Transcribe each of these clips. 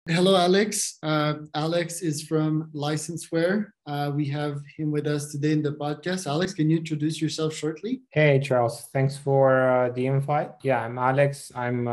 Hello, Alex. Alex is from Licenseware. We have him with us today in the podcast. Alex, can you introduce yourself shortly? Hey, Charles. Thanks for the invite. Yeah, I'm Alex. I'm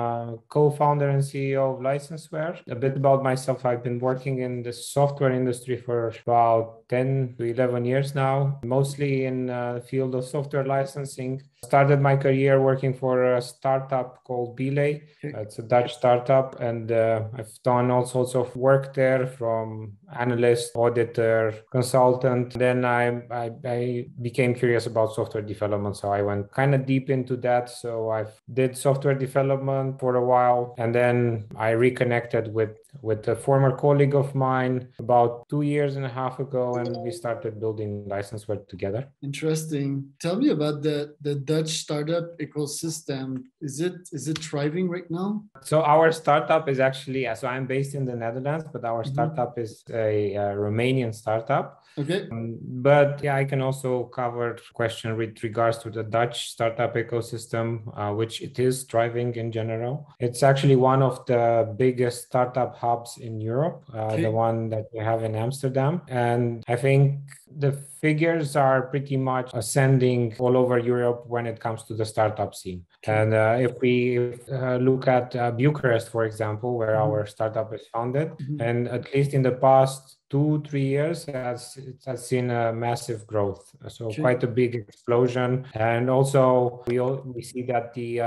co-founder and CEO of Licenseware. A bit about myself. I've been working in the software industry for about 10 to 11 years now, mostly in the field of software licensing. Started my career working for a startup called Belay. Okay. It's a Dutch startup, and I've done all sorts of work there, from analyst, auditor, consultant. Then I became curious about software development, so I went kind of deep into that. So I did software development for a while, and then I reconnected with a former colleague of mine about 2 years and a half ago, and we started building Licenseware together. Interesting. Tell me about the Dutch startup ecosystem. Is it thriving right now? So our startup is actually, so I'm based in the Netherlands, but our startup is a Romanian startup. Okay. But yeah, I can also cover question with regards to the Dutch startup ecosystem, which it is thriving in general. It's actually one of the biggest startup hubs in Europe, the one that we have in Amsterdam. And I think the figures are pretty much ascending all over Europe when it comes to the startup scene. And if we look at Bucharest, for example, where our startup is founded, and at least in the past 2-3 years, it has seen a massive growth. So quite a big explosion. And also we see that the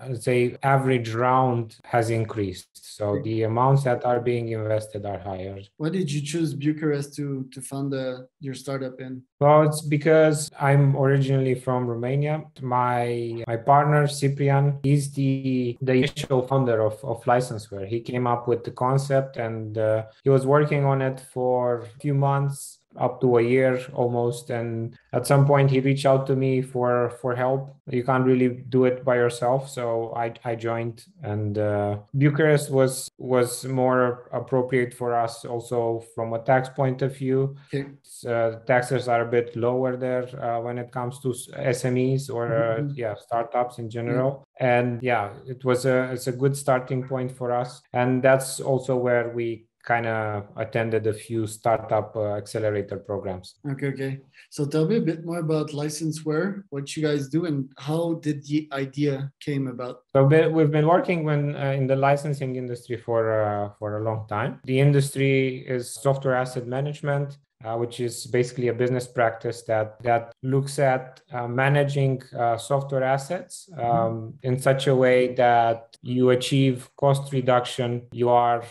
let's say average round has increased. So the amounts that are being invested are higher. Why did you choose Bucharest to found your startup in? Well, it's because I'm originally from Romania. My partner Cyprian, he's the initial founder of Licenseware. He came up with the concept, and he was working on it for a few months, up to a year almost. And at some point he reached out to me for help. You can't really do it by yourself, so I joined. And Bucharest was more appropriate for us also from a tax point of view. Taxes are a bit lower there when it comes to SMEs or startups in general. And yeah, it's a good starting point for us. And that's also where we kind of attended a few startup accelerator programs. Okay. So tell me a bit more about Licenseware, what you guys do, and how did the idea came about? So we've been working in the licensing industry for a long time. The industry is software asset management, which is basically a business practice that looks at managing software assets in such a way that you achieve cost reduction. You are,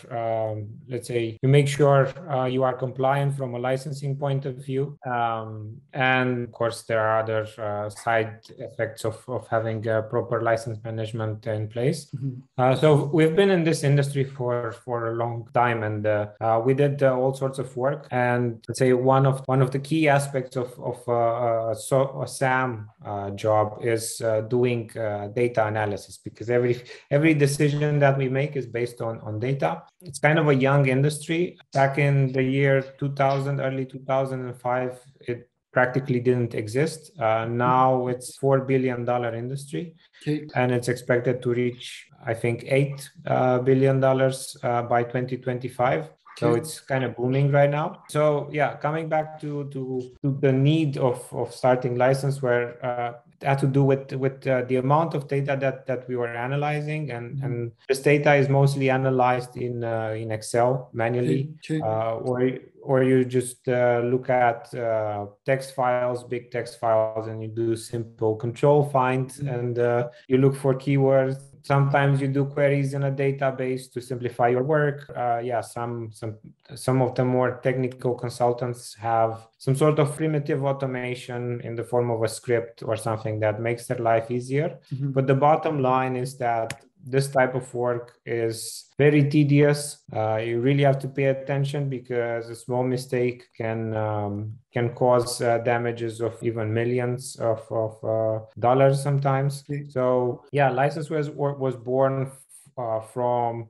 let's say, you make sure you are compliant from a licensing point of view. And of course, there are other side effects of having proper license management in place. So we've been in this industry for a long time, and we did all sorts of work. And let's say one of the key aspects of a SAM job is doing data analysis, because every decision that we make is based on data. It's kind of a young industry. Back in the year 2000, early 2005, it practically didn't exist. Now it's $4 billion industry, and it's expected to reach, I think, $8 billion by 2025. So it's kind of booming right now. So yeah, coming back to the need of starting Licenseware, it had to do with the amount of data that we were analyzing, and this data is mostly analyzed in Excel manually, or you just look at text files, big text files, and you do simple control find, and you look for keywords. Sometimes you do queries in a database to simplify your work. Some of the more technical consultants have some sort of primitive automation in the form of a script or something that makes their life easier. But the bottom line is that this type of work is very tedious. You really have to pay attention, because a small mistake can cause damages of even millions of dollars sometimes. So yeah, Licenseware was born from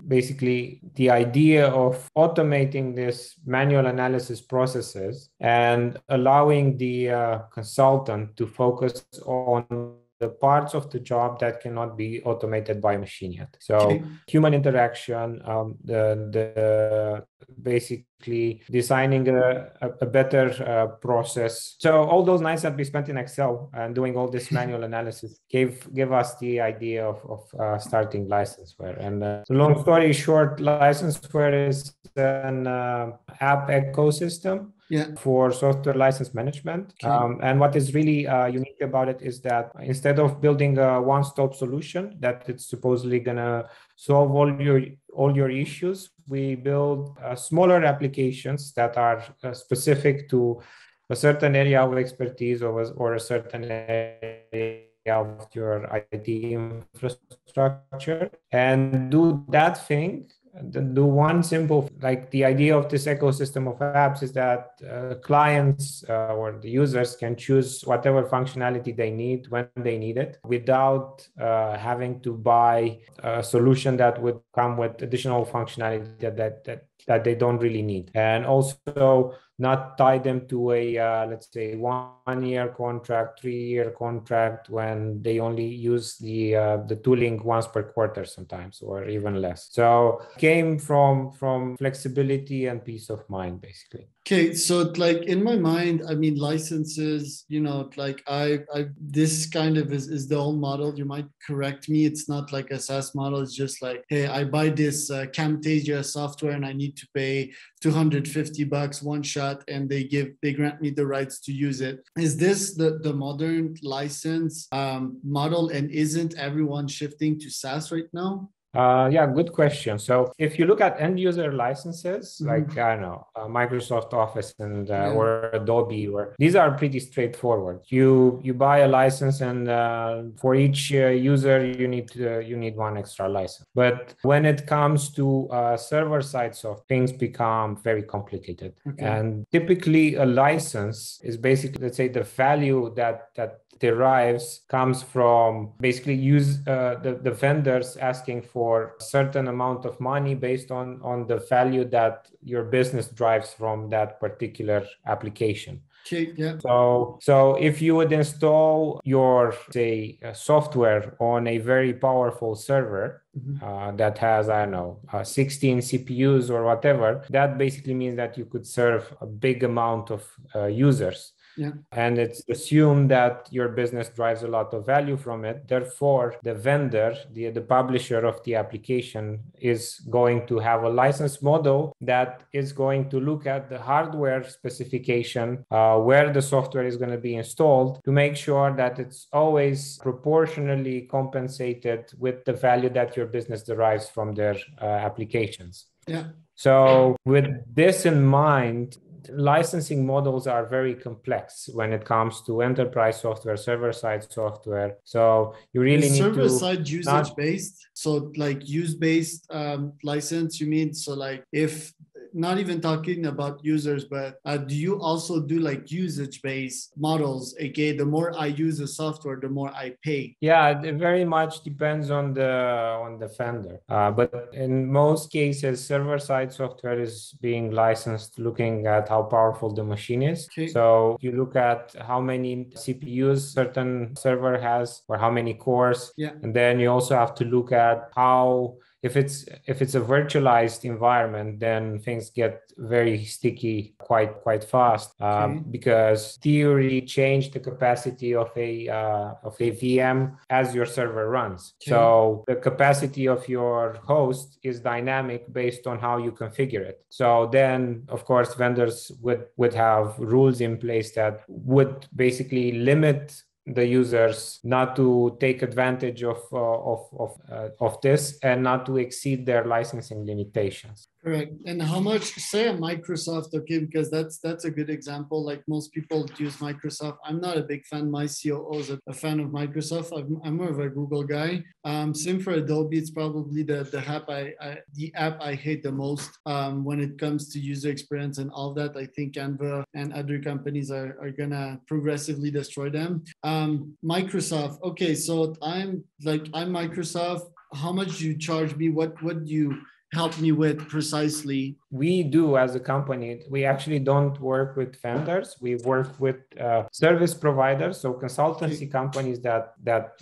basically the idea of automating this manual analysis processes and allowing the consultant to focus on the parts of the job that cannot be automated by machine yet. So Okay. human interaction, the basically designing a better process. So all those nights that we spent in Excel and doing all this manual analysis gave us the idea of starting Licenseware. And the long story short, Licenseware is an app ecosystem for software license management. Okay. And what is really unique about it is that instead of building a one-stop solution that it's supposedly gonna solve all your issues, we build smaller applications that are specific to a certain area of expertise or a certain area of your IT infrastructure, and do that thing. Do one simple, like the idea of this ecosystem of apps is that clients or the users can choose whatever functionality they need when they need it without having to buy a solution that would come with additional functionality that they don't really need. And also not tie them to a, let's say, 1 year contract, 3-year contract when they only use the tooling once per quarter sometimes, or even less. So came from flexibility and peace of mind, basically. Okay, so like in my mind, I mean, licenses, like this kind of is the old model. You might correct me. It's not like a SaaS model. It's just like, hey, I buy this Camtasia software and I need to pay $250 one shot, and they grant me the rights to use it. Is this the modern license model, and isn't everyone shifting to SaaS right now? Yeah, good question. So if you look at end user licenses, like, I don't know, Microsoft Office and or Adobe, or these are pretty straightforward. You buy a license, and for each user, you need one extra license. But when it comes to server side software, things become very complicated. Okay. And typically a license is basically, let's say, the value that derives comes from basically the vendors asking for a certain amount of money based on the value that your business drives from that particular application. Okay, yeah. So if you would install your, say, software on a very powerful server that has, I don't know, 16 CPUs or whatever, that basically means that you could serve a big amount of users. Yeah. And it's assumed that your business drives a lot of value from it. Therefore, the vendor, the publisher of the application, is going to have a license model that is going to look at the hardware specification, where the software is going to be installed, to make sure that it's always proportionally compensated with the value that your business derives from their applications. Yeah. So with this in mind, licensing models are very complex when it comes to enterprise software, server-side software. So you really need to... Server-side usage-based? So like use-based license, you mean? So like if... Not even talking about users, but do you also do like usage-based models? Okay, the more I use the software, the more I pay. Yeah, it very much depends on the vendor. But in most cases, server-side software is being licensed looking at how powerful the machine is. Okay. So you look at how many CPUs certain server has, or how many cores. Yeah. And then you also have to look at how... If it's a virtualized environment, then things get very sticky quite fast, because theory change the capacity of a VM as your server runs. Okay. So the capacity of your host is dynamic based on how you configure it. So then, of course, vendors would have rules in place that would basically limit the users not to take advantage of this and not to exceed their licensing limitations. Correct. And how much, say a Microsoft, okay, because that's a good example. Like most people use Microsoft. I'm not a big fan. My COO is a fan of Microsoft. I'm more of a Google guy. Same for Adobe. It's probably the app I hate the most when it comes to user experience and all that. I think Canva and other companies are gonna progressively destroy them. Microsoft. Okay, so I'm Microsoft. How much do you charge me? What do you help me with precisely? We do as a company. We actually don't work with vendors. We work with service providers, so consultancy companies that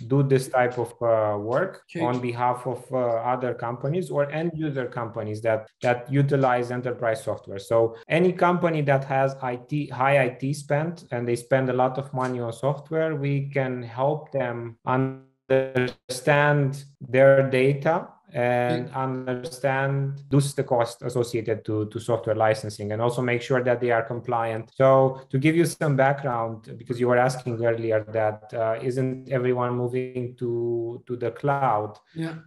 do this type of work on behalf of other companies or end user companies that utilize enterprise software. So any company that has high IT spend and they spend a lot of money on software, we can help them understand their data and understand reduce the cost associated to software licensing, and also make sure that they are compliant. So to give you some background, because you were asking earlier that isn't everyone moving to the cloud?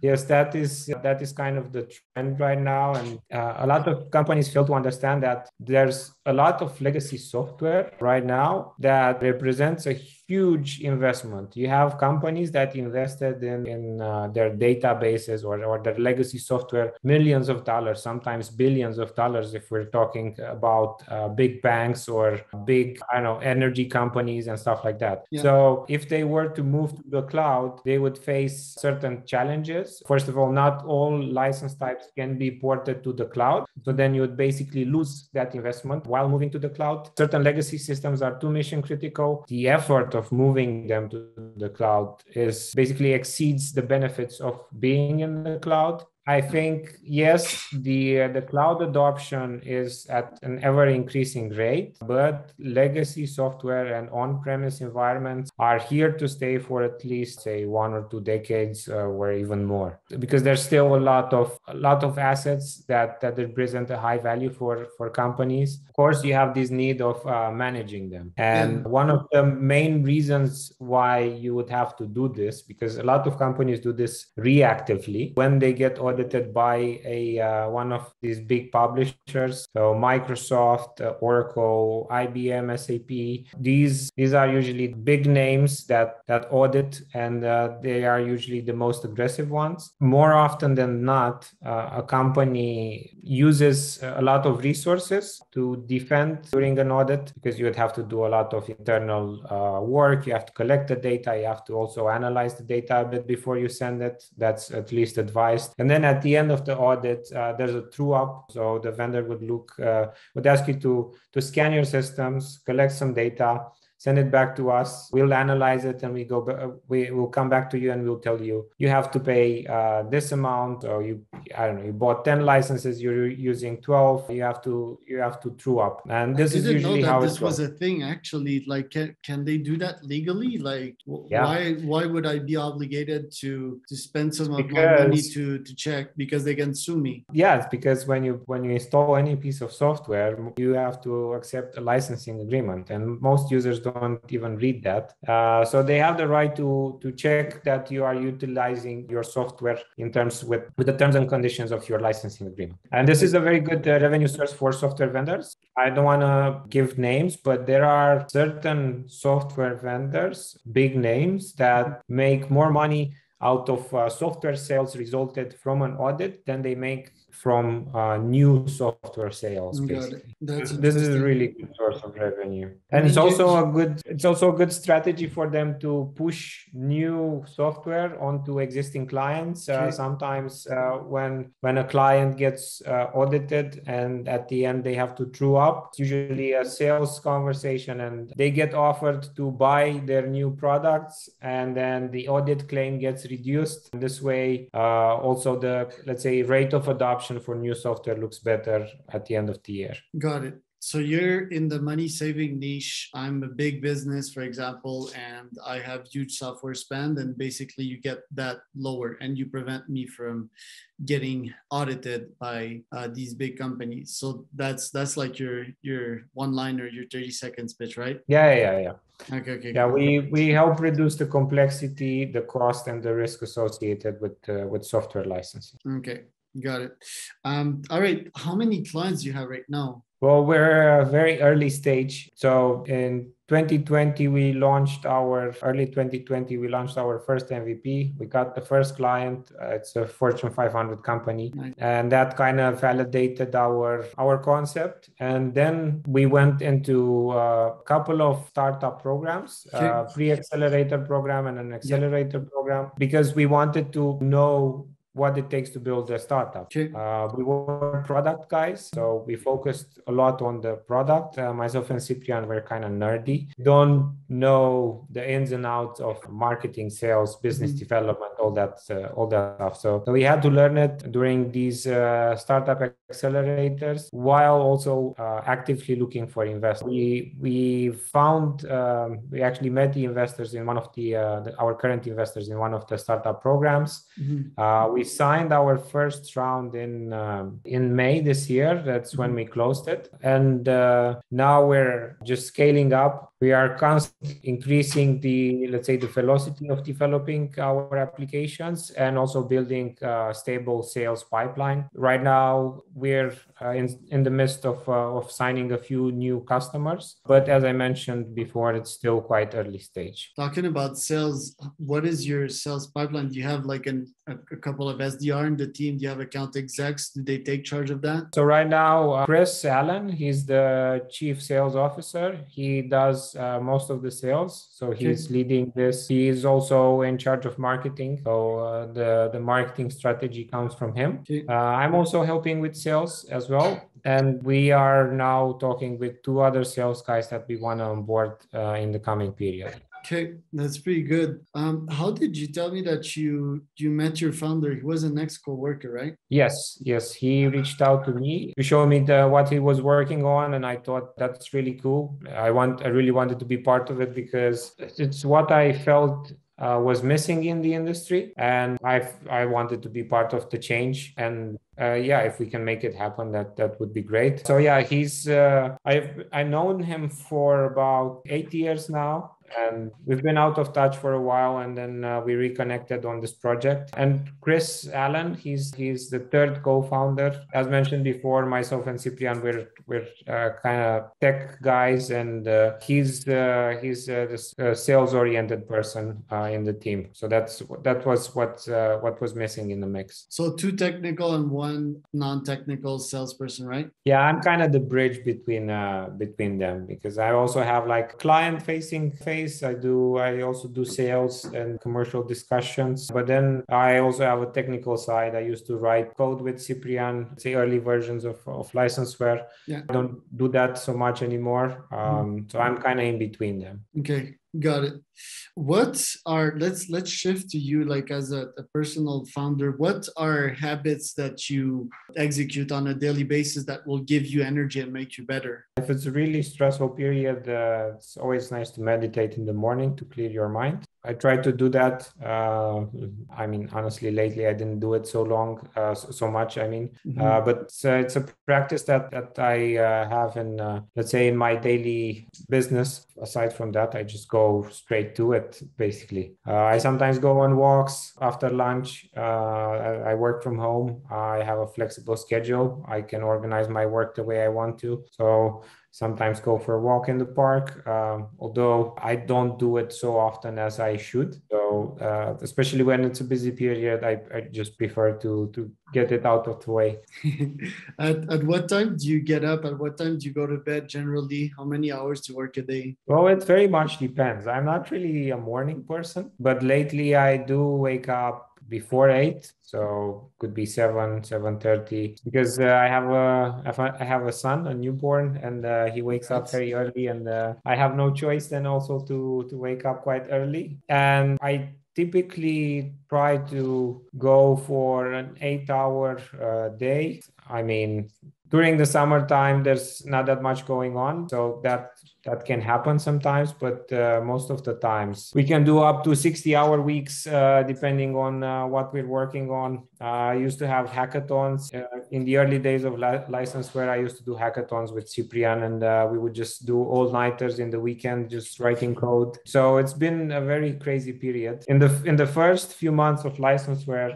Yes, that is kind of the trend right now, and a lot of companies fail to understand that there's a lot of legacy software right now that represents a huge investment. You have companies that invested in their databases or their legacy software millions of dollars, sometimes billions of dollars if we're talking about big banks or big, energy companies and stuff like that. So if they were to move to the cloud, they would face certain challenges. First of all, not all license types can be ported to the cloud. So then you would basically lose that investment while moving to the cloud. Certain legacy systems are too mission critical. The effort of moving them to the cloud is basically exceeds the benefits of being in the cloud. I think, yes, the cloud adoption is at an ever-increasing rate, but legacy software and on-premise environments are here to stay for at least, say, 1 or 2 decades, or even more, because there's still a lot of assets that represent a high value for companies. Of course, you have this need of managing them, and one of the main reasons why you would have to do this, because a lot of companies do this reactively when they get audited by one of these big publishers, so Microsoft, Oracle, IBM, SAP. These are usually big names that audit, and they are usually the most aggressive ones. More often than not, a company uses a lot of resources to defend during an audit, because you would have to do a lot of internal work. You have to collect the data. You have to also analyze the data a bit before you send it. That's at least advised. And then at the end of the audit, there's a true up. So the vendor would ask you to scan your systems, collect some data, send it back to us. We'll analyze it, and we will come back to you, and we'll tell you have to pay this amount. Or you bought 10 licenses, you're using 12. You have to true up, and this is usually how this was a thing. Actually, like, can they do that legally? Like, why would I be obligated to spend some of my money to check, because they can sue me? Yeah, it's because when you install any piece of software, you have to accept a licensing agreement, and most users don't even read that. So they have the right to check that you are utilizing your software in terms with the terms and conditions of your licensing agreement. And this is a very good revenue source for software vendors. I don't want to give names, but there are certain software vendors, big names, that make more money out of software sales resulted from an audit than they make from new software sales. Basically, this is a really good source of revenue, and it's also a good strategy for them to push new software onto existing clients. Sometimes when a client gets audited, and at the end they have to true up, it's usually a sales conversation, and they get offered to buy their new products, and then the audit claim gets reduced. This way, also the, let's say, rate of adoption for new software looks better at the end of the year. Got it. So you're in the money saving niche. I'm a big business, for example, and I have huge software spend, and basically you get that lower, and you prevent me from getting audited by these big companies. So that's like your one-liner, your 30 seconds pitch, right? Yeah. Okay. Yeah, we help reduce the complexity, the cost, and the risk associated with software licensing. Okay. Got it. All right. How many clients do you have right now? Well, we're a very early stage. So in 2020, we launched our first MVP. We got the first client. It's a Fortune 500 company. Nice. And that kind of validated our concept. And then we went into a couple of startup programs, pre-accelerator program and an accelerator program, because we wanted to know what it takes to build a startup. Okay. We were product guys, so we focused a lot on the product. Myself and Cyprian were kind of nerdy, don't know the ins and outs of marketing, sales, business development, all that stuff. So we had to learn it during these startup accelerators, while also actively looking for investors. We found we actually met the investors in one of our current investors in one of the startup programs. We signed our first round in May this year. That's when we closed it, and now we're just scaling up. We are constantly increasing the velocity of developing our applications and also building a stable sales pipeline. Right now, we're in the midst of signing a few new customers, but as I mentioned before, it's still quite early stage. Talking about sales, what is your sales pipeline? Do you have like a couple of SDR in the team? Do you have account execs? Do they take charge of that? So right now, Chris Allen, he's the chief sales officer. He does most of the sales. So he's leading this. He is also in charge of marketing. So the marketing strategy comes from him. I'm also helping with sales as well. And we are now talking with 2 other sales guys that we want to onboard in the coming period. Okay, that's pretty good. How did you tell me that you met your founder? He was an ex-coworker, right? Yes. He reached out to me to show me what he was working on, and I thought that's really cool. I really wanted to be part of it because it's what I felt was missing in the industry, and I wanted to be part of the change. And if we can make it happen, that would be great. So he's I've known him for about 8 years now. And we've been out of touch for a while, and then we reconnected on this project. And Chris Allen, he's the 3rd co-founder. As mentioned before, myself and Cyprian, we're kind of tech guys, and he's the sales-oriented person in the team. So that was what was missing in the mix. So 2 technical and 1 non-technical salesperson, right? Yeah, I'm kind of the bridge between them, because I also have like client-facing phase. I also do sales and commercial discussions, but then I also have a technical side. I used to write code with Cyprian, say early versions of licenseware. I don't do that so much anymore. So I'm kind of in between them. Okay. Got it. Let's shift to you, like as a personal founder. What are habits that you execute on a daily basis that will give you energy and make you better? If it's a really stressful period, it's always nice to meditate in the morning to clear your mind. I try to do that. Honestly, lately I didn't do it so much. But it's a practice that I have in my daily business. Aside from that, I just go straight to it, basically. I sometimes go on walks after lunch. I work from home. I have a flexible schedule. I can organize my work the way I want to. So sometimes go for a walk in the park, although I don't do it so often as I should. So especially when it's a busy period, I just prefer to get it out of the way. At what time do you get up? At what time do you go to bed generally? How many hours do you work a day? Well, it very much depends. I'm not really a morning person, but lately I do wake up before 8, so could be 7:30, because I have a son, a newborn, and he wakes up very early, and I have no choice then also to wake up quite early. And I typically try to go for an 8-hour day. During the summertime, there's not that much going on, so that can happen sometimes, but most of the times we can do up to 60-hour weeks, depending on what we're working on. I used to have hackathons in the early days of licenseware. I used to do hackathons with Cyprian, and we would just do all-nighters in the weekend, just writing code. So it's been a very crazy period. In the first few months of licenseware,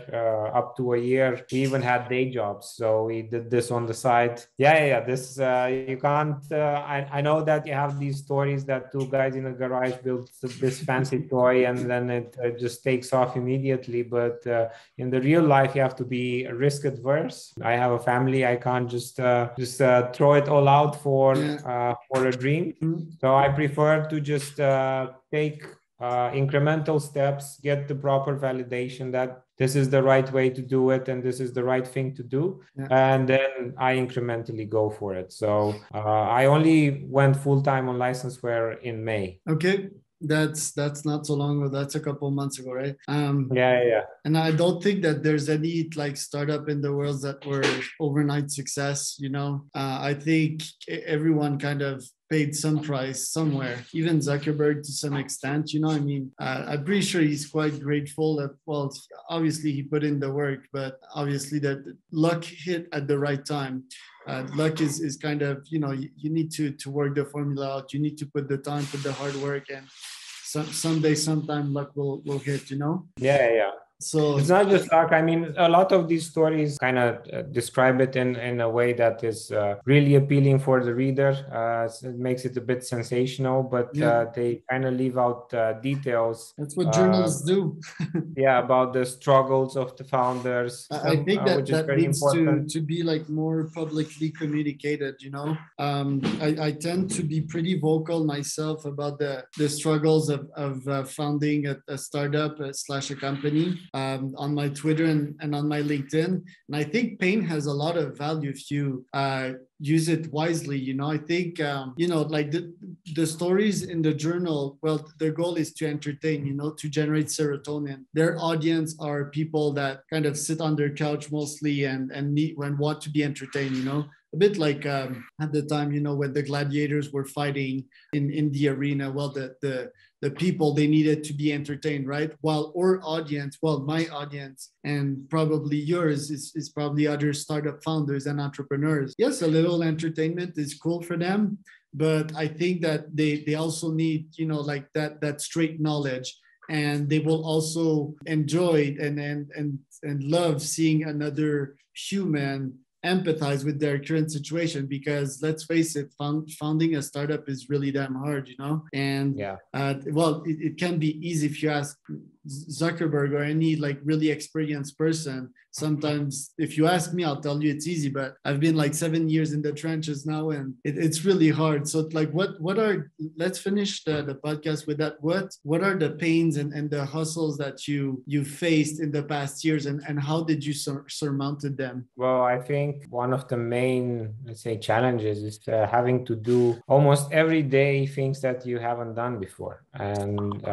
up to a year, we even had day jobs. So we did this on the side. This you can't. I know that you have these stories that 2 guys in a garage built this fancy toy and then it just takes off immediately. But in the real life, you have to be risk adverse. I have a family. I can't just throw it all out for a dream. So I prefer to just take incremental steps, get the proper validation. That this is the right way to do it and this is the right thing to do. Yeah. And then I incrementally go for it. So I only went full-time on licenseware in May. Okay. That's not so long ago. That's a couple months ago, right? Yeah. And I don't think that there's any like startup in the world that were overnight success. I think everyone kind of paid some price somewhere, even Zuckerberg to some extent. I'm pretty sure he's quite grateful that, well, obviously he put in the work, but obviously that luck hit at the right time. Luck is kind of, you need to work the formula out. You need to put the time, put the hard work, and sometime luck will hit, Yeah. So it's not just luck. I mean, a lot of these stories kind of describe it in a way that is really appealing for the reader. So it makes it a bit sensational, but they kind of leave out details. That's what journalists do. About the struggles of the founders. I think that which is very needs important. to be like more publicly communicated. I tend to be pretty vocal myself about the struggles of founding a startup / a company. On my Twitter and on my LinkedIn. And I think pain has a lot of value if you use it wisely. I think, like the stories in the journal, well, their goal is to entertain, to generate serotonin. Their audience are people that kind of sit on their couch mostly and want to be entertained, a bit like at the time, when the gladiators were fighting in the arena. Well, the people, they needed to be entertained, right? While our audience, well, my audience and probably yours is probably other startup founders and entrepreneurs. Yes, a little entertainment is cool for them, but I think that they also need, like that straight knowledge. And they will also enjoy and love seeing another human empathize with their current situation, because let's face it, founding a startup is really damn hard, and it can be easy if you ask Zuckerberg or any like really experienced person. Sometimes if you ask me, I'll tell you it's easy, but I've been like 7 years in the trenches now, and it's really hard. So like let's finish the podcast with that. What are the pains and the hustles that you faced in the past years, and how did you surmounted them? Well, I think one of the main, let's say, challenges is having to do almost every day things that you haven't done before, and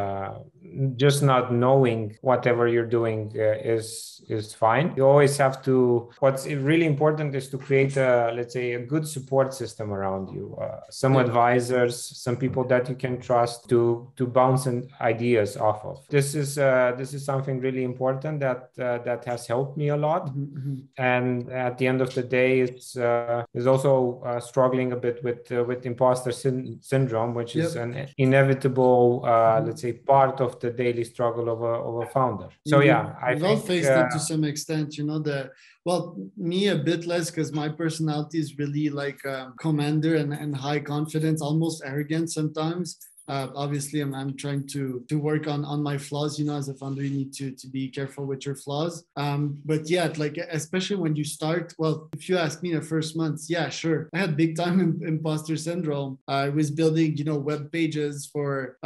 just not knowing whatever you're doing is fine. You always have to. What's really important is to create let's say, a good support system around you. Some advisors, some people that you can trust to bounce ideas off of. This is something really important that has helped me a lot. Mm-hmm. And at the end of the day, it's also struggling a bit with imposter syndrome, which is an inevitable, let's say, part of the daily struggle of a founder. So I've all faced it to some extent. Me a bit less, because my personality is really like commander and high confidence, almost arrogant sometimes. Obviously, I'm trying to work on my flaws. As a founder, you need to be careful with your flaws. But yeah, like especially when you start. Well, if you ask me the first months, yeah, sure, I had big time imposter syndrome. I was building, web pages for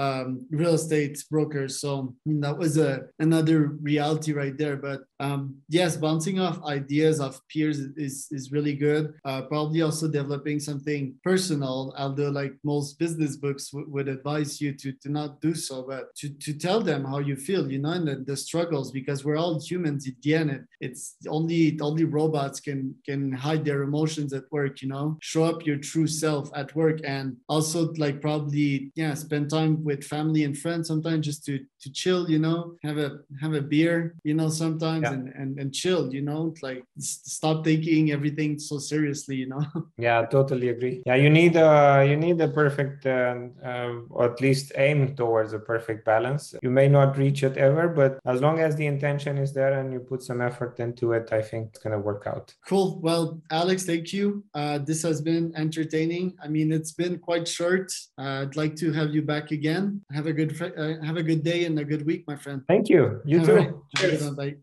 real estate brokers, so that was another reality right there. But yes, bouncing off ideas of peers is really good. Probably also developing something personal, although like most business books would advise you to not do so, but to tell them how you feel, and the struggles, because we're all humans at the end. It's only robots can hide their emotions at work, show up your true self at work, and also like probably spend time with family and friends sometimes, just to chill, have a beer, sometimes, and chill, like stop taking everything so seriously, Yeah, totally agree. Yeah, you need a perfect or at least aim towards a perfect balance. You may not reach it ever, but as long as the intention is there and you put some effort into it, I think it's going to work out. Cool. Well, Alex, thank you. This has been entertaining. I mean, it's been quite short. I'd like to have you back again. Have a good day and a good week, my friend. Thank you. You too. Right. Have a good one. Bye.